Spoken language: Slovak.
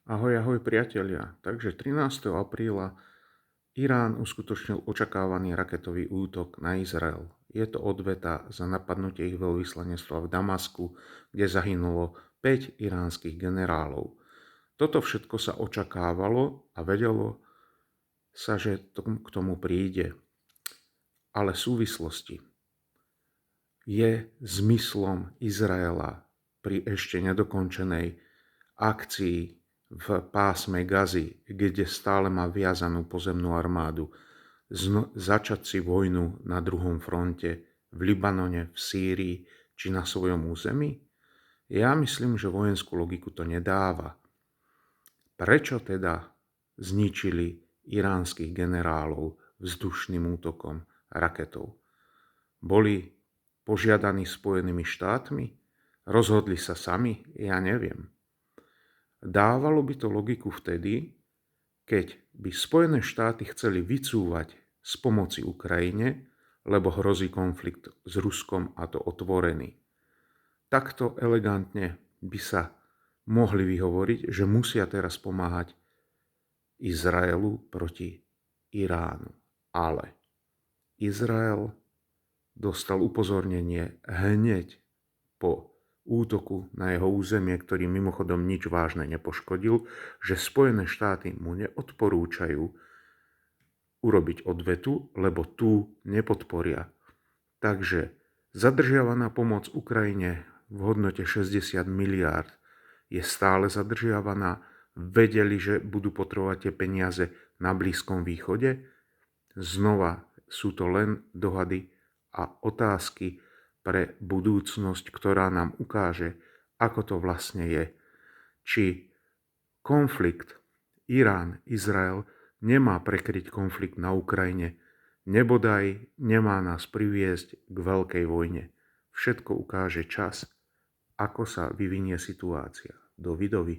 Ahoj, ahoj priatelia. Takže 13. apríla Irán uskutočnil očakávaný raketový útok na Izrael. Je to odveta za napadnutie ich veľvyslanectva v Damasku, kde zahynulo 5 iránskych generálov. Toto všetko sa očakávalo a vedelo sa, že k tomu príde. Ale súvislosti je zmyslom Izraela pri ešte nedokončenej akcii v pásme Gazy, kde stále má viazanú pozemnú armádu, začať si vojnu na druhom fronte v Libanone, v Sýrii či na svojom území? Ja myslím, že vojenskú logiku to nedáva. Prečo teda zničili iránskych generálov vzdušným útokom raketou? Boli požiadaní Spojenými štátmi? Rozhodli sa sami? Ja neviem. Dávalo by to logiku vtedy, keď by Spojené štáty chceli vycúvať z pomoci Ukrajine, lebo hrozí konflikt s Ruskom, a to otvorený. Takto elegantne by sa mohli vyhovoriť, že musia teraz pomáhať Izraelu proti Iránu. Ale Izrael dostal upozornenie hneď po útoku na jeho územie, ktorý mimochodom nič vážne nepoškodil, že Spojené štáty mu neodporúčajú urobiť odvetu, lebo tú nepodporia. Takže zadržiavaná pomoc Ukrajine v hodnote 60 miliárd je stále zadržiavaná. Vedeli, že budú potrebovať tie peniaze na Blízkom východe. Znova sú to len dohady a otázky pre budúcnosť, ktorá nám ukáže, ako to vlastne je. Či konflikt Irán-Izrael nemá prekryť konflikt na Ukrajine, nebodaj nemá nás priviesť k veľkej vojne. Všetko ukáže čas, ako sa vyvinie situácia. Dovidovi.